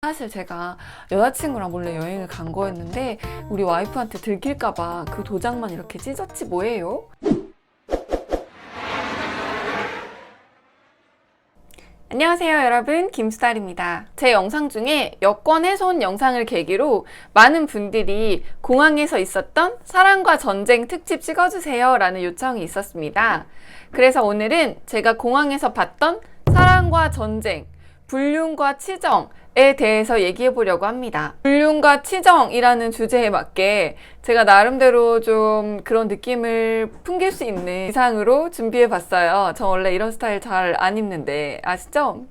사실 제가 여자친구랑 몰래 여행을 간 거였는데 우리 와이프한테 들킬까봐 그 도장만 이렇게 찢었지 뭐예요? 안녕하세요 여러분, 김수달입니다. 제 영상 중에 여권 훼손 영상을 계기로 많은 분들이 공항에서 있었던 사랑과 전쟁 특집 찍어주세요 라는 요청이 있었습니다. 그래서 오늘은 제가 공항에서 봤던 사랑과 전쟁, 불륜과 치정에 대해서 얘기해 보려고 합니다. 불륜과 치정이라는 주제에 맞게 제가 나름대로 좀 그런 느낌을 풍길 수 있는 의상으로 준비해 봤어요. 저 원래 이런 스타일 잘 안 입는데 아시죠?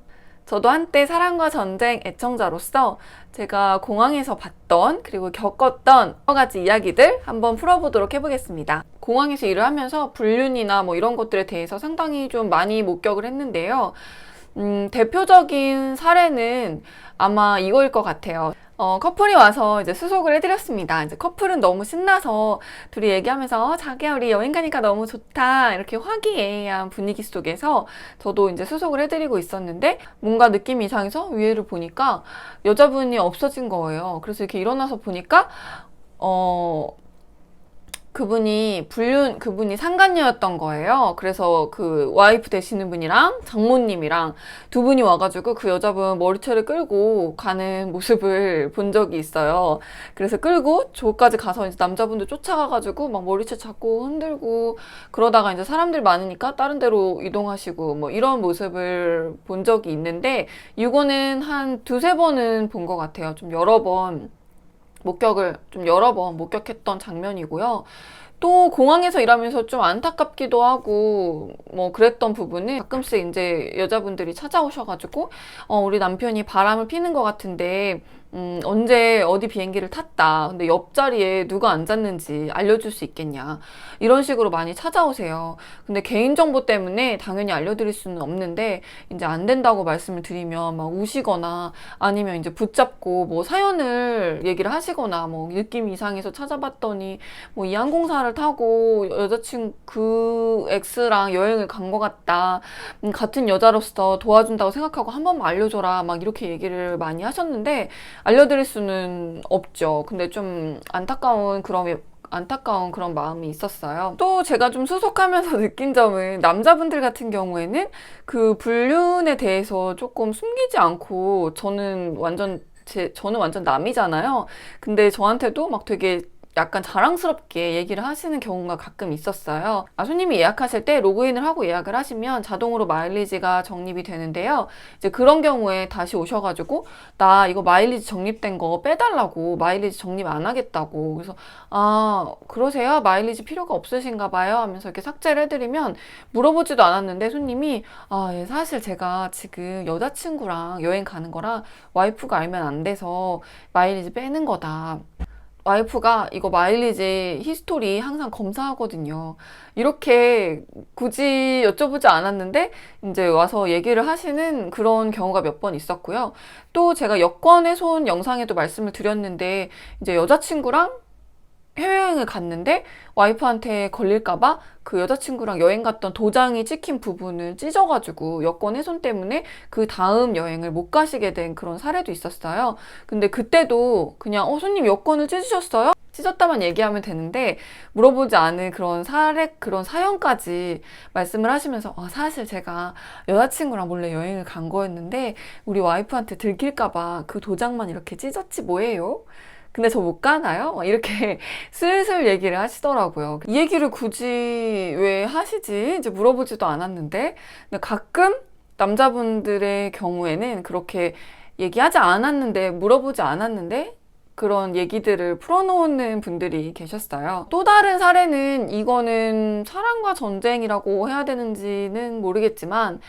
저도 한때 사랑과 전쟁 애청자로서 제가 공항에서 봤던 그리고 겪었던 여러 가지 이야기들 한번 풀어보도록 해보겠습니다. 공항에서 일을 하면서 불륜이나 뭐 이런 것들에 대해서 상당히 좀 많이 목격을 했는데요. 대표적인 사례는 아마 이거일 것 같아요. 커플이 와서 이제 수속을 해드렸습니다. 이제 커플은 너무 신나서 둘이 얘기하면서 자기야 우리 여행 가니까 너무 좋다 이렇게 화기애애한 분위기 속에서 저도 이제 수속을 해드리고 있었는데 뭔가 느낌이 이상해서 위에를 보니까 여자분이 없어진 거예요. 그래서 이렇게 일어나서 보니까 그분이 상간녀였던 거예요. 그래서 그 와이프 되시는 분이랑 장모님이랑 두 분이 와가지고 그 여자분 머리채를 끌고 가는 모습을 본 적이 있어요. 그래서 끌고 저까지 가서 이제 남자분들 쫓아가가지고 막 머리채 잡고 흔들고 그러다가 이제 사람들 많으니까 다른 데로 이동하시고 뭐 이런 모습을 본 적이 있는데 이거는 한 두세 번은 본 것 같아요. 좀 여러 번 목격했던 장면이고요. 또 공항에서 일하면서 좀 안타깝기도 하고 뭐 그랬던 부분은 가끔씩 이제 여자분들이 찾아오셔가지고 우리 남편이 바람을 피는 것 같은데 언제 어디 비행기를 탔다. 근데 옆자리에 누가 앉았는지 알려줄 수 있겠냐. 이런 식으로 많이 찾아오세요. 근데 개인정보 때문에 당연히 알려드릴 수는 없는데 이제 안 된다고 말씀을 드리면 막 우시거나 아니면 이제 붙잡고 뭐 사연을 얘기를 하시거나 뭐 느낌이 이상해서 찾아봤더니 뭐 이 항공사를 타고 여자친구 그 X랑 여행을 간 것 같다. 같은 여자로서 도와준다고 생각하고 한 번만 알려줘라. 막 이렇게 얘기를 많이 하셨는데 알려드릴 수는 없죠. 근데 좀 안타까운 그런 마음이 있었어요. 또 제가 좀 수속하면서 느낀 점은 남자분들 같은 경우에는 그 불륜에 대해서 조금 숨기지 않고 저는 완전 남이잖아요. 근데 저한테도 막 되게 약간 자랑스럽게 얘기를 하시는 경우가 가끔 있었어요. 손님이 예약하실 때 로그인을 하고 예약을 하시면 자동으로 마일리지가 적립이 되는데요. 이제 그런 경우에 다시 오셔가지고 나 이거 마일리지 적립된 거 빼달라고 마일리지 적립 안 하겠다고 그래서 그러세요? 마일리지 필요가 없으신가 봐요 하면서 이렇게 삭제를 해드리면 물어보지도 않았는데 손님이 예, 사실 제가 지금 여자친구랑 여행 가는 거라 와이프가 알면 안 돼서 마일리지 빼는 거다. 와이프가 이거 마일리지 히스토리 항상 검사하거든요. 이렇게 굳이 여쭤보지 않았는데 이제 와서 얘기를 하시는 그런 경우가 몇 번 있었고요. 또 제가 여권 훼손 영상에도 말씀을 드렸는데 이제 여자친구랑 해외여행을 갔는데 와이프한테 걸릴까봐 그 여자친구랑 여행 갔던 도장이 찍힌 부분을 찢어가지고 여권 훼손 때문에 그 다음 여행을 못 가시게 된 그런 사례도 있었어요. 근데 그때도 그냥 손님 여권을 찢으셨어요? 찢었다만 얘기하면 되는데 물어보지 않은 그런 그런 사연까지 말씀을 하시면서 사실 제가 여자친구랑 몰래 여행을 간 거였는데 우리 와이프한테 들킬까봐 그 도장만 이렇게 찢었지 뭐예요? 근데 저 못 가나요? 이렇게 슬슬 얘기를 하시더라고요. 이 얘기를 굳이 왜 하시지? 이제 물어보지도 않았는데. 근데 가끔 남자분들의 경우에는 그렇게 얘기하지 않았는데, 물어보지 않았는데, 그런 얘기들을 풀어놓는 분들이 계셨어요. 또 다른 사례는 이거는 사랑과 전쟁이라고 해야 되는지는 모르겠지만,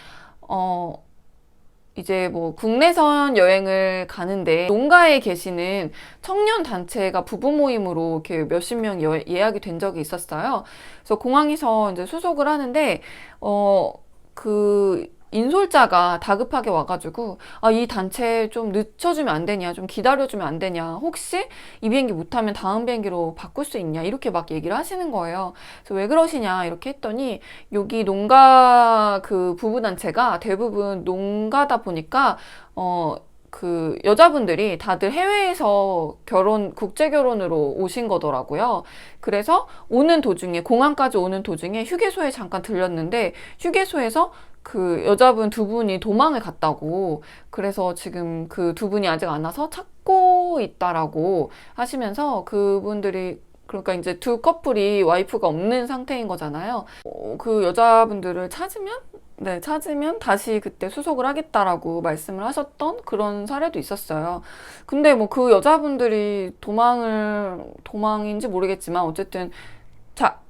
이제 뭐 국내선 여행을 가는데 농가에 계시는 청년 단체가 부부 모임으로 이렇게 몇십 명 예약이 된 적이 있었어요. 그래서 공항에서 이제 수속을 하는데 그 인솔자가 다급하게 와가지고 이 단체 좀 늦춰주면 안 되냐, 좀 기다려주면 안 되냐, 혹시 이 비행기 못하면 다음 비행기로 바꿀 수 있냐 이렇게 막 얘기를 하시는 거예요. 그래서 왜 그러시냐 이렇게 했더니 여기 농가 그 부부 단체가 대부분 농가다 보니까 그 여자분들이 다들 해외에서 국제 결혼으로 오신 거더라고요. 그래서 오는 도중에, 공항까지 오는 도중에 휴게소에 잠깐 들렸는데, 휴게소에서 그 여자분 두 분이 도망을 갔다고, 그래서 지금 그 두 분이 아직 안 와서 찾고 있다라고 하시면서, 그분들이 그러니까 이제 두 커플이 와이프가 없는 상태인 거잖아요. 그 여자분들을 찾으면 다시 그때 수속을 하겠다라고 말씀을 하셨던 그런 사례도 있었어요. 근데 뭐 그 여자분들이 도망인지 모르겠지만 어쨌든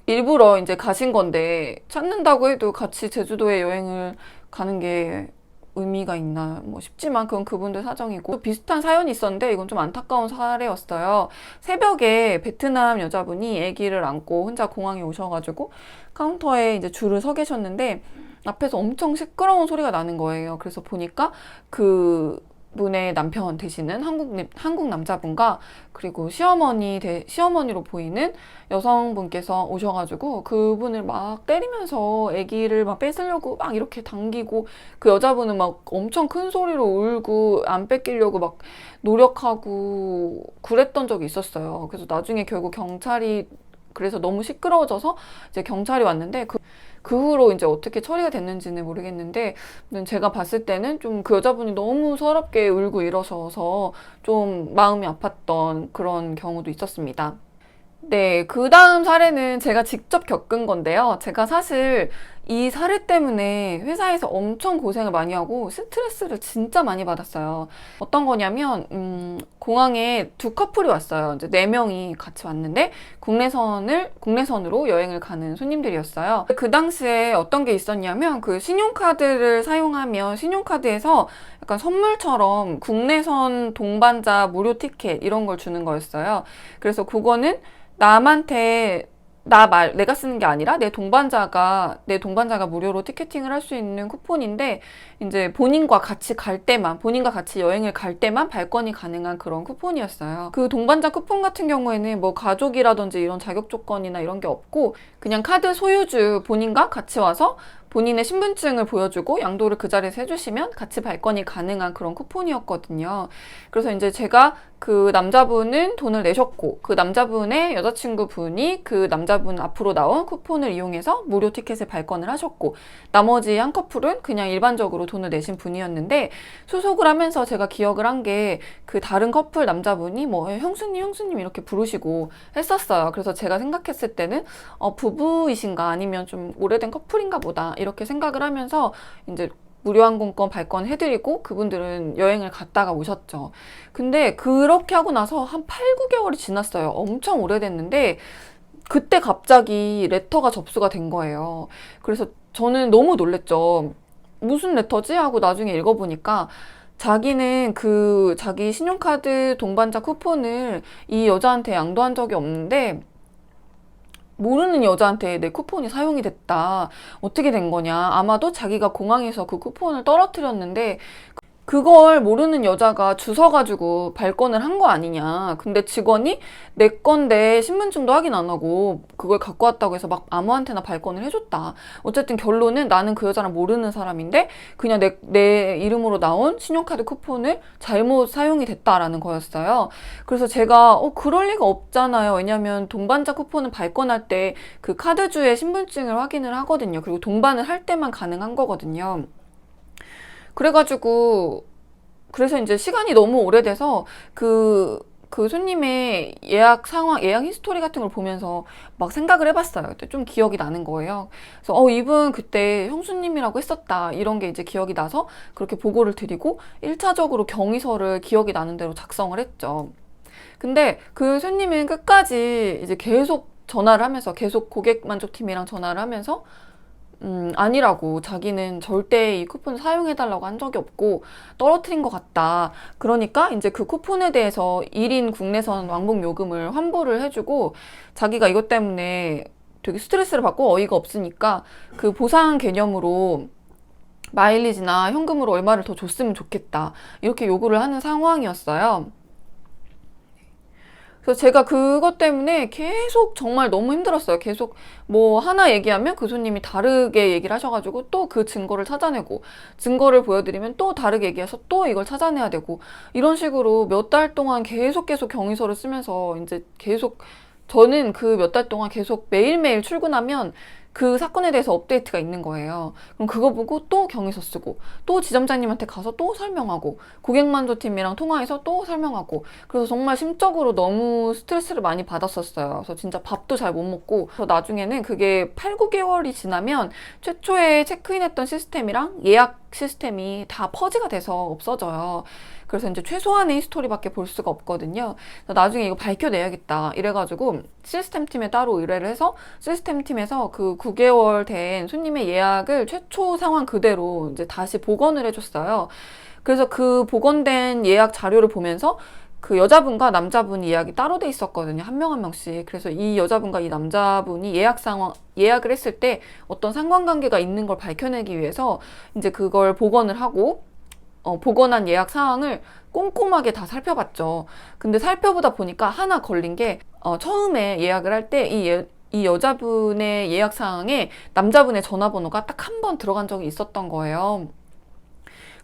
일부러 이제 가신 건데 찾는다고 해도 같이 제주도에 여행을 가는 게 의미가 있나 뭐 싶지만 그건 그분들 사정이고, 또 비슷한 사연이 있었는데 이건 좀 안타까운 사례였어요. 새벽에 베트남 여자분이 아기를 안고 혼자 공항에 오셔가지고 카운터에 이제 줄을 서 계셨는데 앞에서 엄청 시끄러운 소리가 나는 거예요. 그래서 보니까 그 분의 남편 되시는 한국 남자분과 그리고 시어머니로 보이는 여성분께서 오셔가지고 그분을 막 때리면서 아기를 막 뺏으려고 막 이렇게 당기고, 그 여자분은 막 엄청 큰 소리로 울고 안 뺏기려고 막 노력하고 그랬던 적이 있었어요. 그래서 나중에 결국 그래서 너무 시끄러워져서 이제 경찰이 왔는데, 그 후로 이제 어떻게 처리가 됐는지는 모르겠는데, 제가 봤을 때는 좀 그 여자분이 너무 서럽게 울고 이러셔서 좀 마음이 아팠던 그런 경우도 있었습니다. 네, 그 다음 사례는 제가 직접 겪은 건데요. 제가 사실 이 사례 때문에 회사에서 엄청 고생을 많이 하고 스트레스를 진짜 많이 받았어요. 어떤 거냐면, 공항에 두 커플이 왔어요. 이제 네 명이 같이 왔는데, 국내선으로 여행을 가는 손님들이었어요. 그 당시에 어떤 게 있었냐면, 그 신용카드를 사용하면 신용카드에서 약간 선물처럼 국내선 동반자 무료 티켓 이런 걸 주는 거였어요. 그래서 그거는 남한테 내가 쓰는 게 아니라 내 동반자가 무료로 티켓팅을 할 수 있는 쿠폰인데, 이제 본인과 같이 여행을 갈 때만 발권이 가능한 그런 쿠폰이었어요. 그 동반자 쿠폰 같은 경우에는 뭐 가족이라든지 이런 자격 조건이나 이런 게 없고, 그냥 카드 소유주 본인과 같이 와서 본인의 신분증을 보여주고 양도를 그 자리에서 해주시면 같이 발권이 가능한 그런 쿠폰이었거든요. 그래서 이제 제가 그 남자분은 돈을 내셨고, 그 남자분의 여자친구분이 그 남자분 앞으로 나온 쿠폰을 이용해서 무료 티켓을 발권을 하셨고, 나머지 한 커플은 그냥 일반적으로 돈을 내신 분이었는데, 수속을 하면서 제가 기억을 한 게, 그 다른 커플 남자분이 뭐 형수님 이렇게 부르시고 했었어요. 그래서 제가 생각했을 때는 부부이신가 아니면 좀 오래된 커플인가 보다 이렇게 생각을 하면서 이제 무료 항공권 발권해드리고 그분들은 여행을 갔다가 오셨죠. 근데 그렇게 하고 나서 한 8, 9개월이 지났어요. 엄청 오래됐는데 그때 갑자기 레터가 접수가 된 거예요. 그래서 저는 너무 놀랬죠. 무슨 레터지? 하고 나중에 읽어보니까 자기는 자기 신용카드 동반자 쿠폰을 이 여자한테 양도한 적이 없는데, 모르는 여자한테 내 쿠폰이 사용이 됐다. 어떻게 된 거냐. 아마도 자기가 공항에서 그 쿠폰을 떨어뜨렸는데 그걸 모르는 여자가 주워가지고 발권을 한 거 아니냐. 근데 직원이 내 건데 신분증도 확인 안 하고 그걸 갖고 왔다고 해서 막 아무한테나 발권을 해줬다. 어쨌든 결론은 나는 그 여자랑 모르는 사람인데 그냥 내 이름으로 나온 신용카드 쿠폰을 잘못 사용이 됐다라는 거였어요. 그래서 제가 그럴 리가 없잖아요. 왜냐면 동반자 쿠폰은 발권할 때 그 카드주의 신분증을 확인을 하거든요. 그리고 동반을 할 때만 가능한 거거든요. 그래서 이제 시간이 너무 오래돼서 그 손님의 예약 히스토리 같은 걸 보면서 막 생각을 해봤어요. 그때 좀 기억이 나는 거예요. 그래서 이분 그때 형수님이라고 했었다. 이런 게 이제 기억이 나서 그렇게 보고를 드리고 1차적으로 경위서를 기억이 나는 대로 작성을 했죠. 근데 그 손님은 끝까지 이제 계속 전화를 하면서, 계속 고객만족팀이랑 전화를 하면서 아니라고, 자기는 절대 이 쿠폰을 사용해달라고 한 적이 없고 떨어뜨린 것 같다. 그러니까 이제 그 쿠폰에 대해서 1인 국내선 왕복 요금을 환불을 해주고, 자기가 이것 때문에 되게 스트레스를 받고 어이가 없으니까 그 보상 개념으로 마일리지나 현금으로 얼마를 더 줬으면 좋겠다. 이렇게 요구를 하는 상황이었어요. 그래서 제가 그것 때문에 계속 정말 너무 힘들었어요. 계속 뭐 하나 얘기하면 그 손님이 다르게 얘기를 하셔가지고 또 그 증거를 찾아내고, 증거를 보여드리면 또 다르게 얘기해서 또 이걸 찾아내야 되고, 이런 식으로 몇 달 동안 계속 경위서를 쓰면서 이제 계속, 저는 그 몇 달 동안 계속 매일매일 출근하면 그 사건에 대해서 업데이트가 있는 거예요. 그럼 그거 보고 또 경위서 쓰고, 또 지점장님한테 가서 또 설명하고, 고객만족팀이랑 통화해서 또 설명하고, 그래서 정말 심적으로 너무 스트레스를 많이 받았었어요. 그래서 진짜 밥도 잘 못 먹고, 그래서 나중에는 그게 8, 9개월이 지나면 최초에 체크인했던 시스템이랑 예약 시스템이 다 퍼지가 돼서 없어져요. 그래서 이제 최소한의 히스토리밖에 볼 수가 없거든요. 나중에 이거 밝혀내야겠다 이래가지고 시스템 팀에 따로 의뢰를 해서, 시스템 팀에서 그 9개월 된 손님의 예약을 최초 상황 그대로 이제 다시 복원을 해줬어요. 그래서 그 복원된 예약 자료를 보면서 그 여자분과 남자분 예약이 따로 돼 있었거든요. 한 명 한 명씩. 그래서 이 여자분과 이 남자분이 예약을 했을 때 어떤 상관관계가 있는 걸 밝혀내기 위해서 이제 그걸 복원을 하고, 복원한 예약 사항을 꼼꼼하게 다 살펴봤죠. 근데 살펴보다 보니까 하나 걸린 게, 처음에 예약을 할 때 이 여자분의 예약 사항에 남자분의 전화번호가 딱 한 번 들어간 적이 있었던 거예요.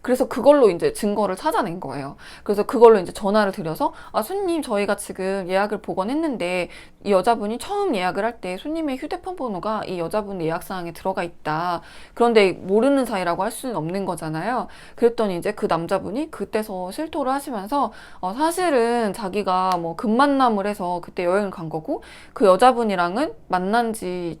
그래서 그걸로 이제 증거를 찾아낸 거예요. 그래서 그걸로 이제 전화를 드려서, 아, 손님, 저희가 지금 예약을 복원했는데 이 여자분이 처음 예약을 할 때 손님의 휴대폰 번호가 이 여자분 예약사항에 들어가 있다. 그런데 모르는 사이라고 할 수는 없는 거잖아요. 그랬더니 이제 그 남자분이 그때서 실토를 하시면서, 사실은 자기가 뭐 금만남을 해서 그때 여행을 간 거고, 그 여자분이랑은 만난 지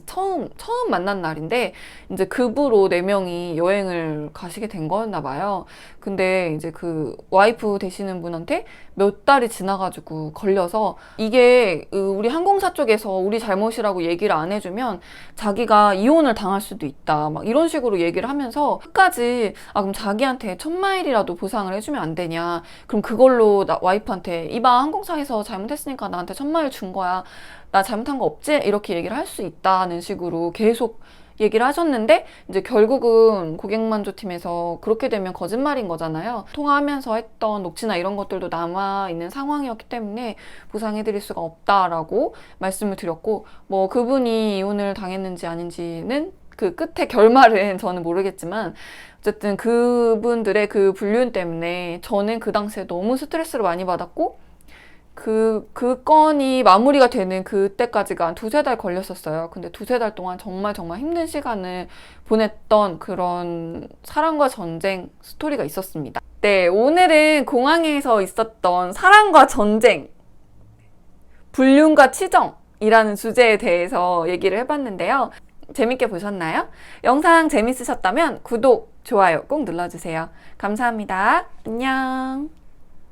처음 만난 날인데, 이제 급으로 4명이 여행을 가시게 된 거였나 봐요. 근데 이제 그 와이프 되시는 분한테 몇 달이 지나가지고 걸려서, 이게 우리 항공사 쪽에서 우리 잘못이라고 얘기를 안 해주면 자기가 이혼을 당할 수도 있다. 막 이런 식으로 얘기를 하면서 끝까지, 그럼 자기한테 1000마일이라도 보상을 해주면 안 되냐. 그럼 그걸로 와이프한테, 이봐, 항공사에서 잘못했으니까 나한테 1000마일 준 거야. 나 잘못한 거 없지? 이렇게 얘기를 할 수 있다는 식으로 계속 얘기를 하셨는데, 이제 결국은 고객만족팀에서 그렇게 되면 거짓말인 거잖아요. 통화하면서 했던 녹취나 이런 것들도 남아있는 상황이었기 때문에 보상해드릴 수가 없다라고 말씀을 드렸고, 뭐 그분이 이혼을 당했는지 아닌지는 그 끝에 결말은 저는 모르겠지만, 어쨌든 그분들의 그 불륜 때문에 저는 그 당시에 너무 스트레스를 많이 받았고, 그 건이 마무리가 되는 그때까지가 한 2~3달 걸렸었어요. 근데 2~3달 동안 정말 힘든 시간을 보냈던 그런 사랑과 전쟁 스토리가 있었습니다. 네, 오늘은 공항에서 있었던 사랑과 전쟁, 불륜과 치정이라는 주제에 대해서 얘기를 해봤는데요. 재밌게 보셨나요? 영상 재밌으셨다면 구독, 좋아요 꼭 눌러주세요. 감사합니다. 안녕.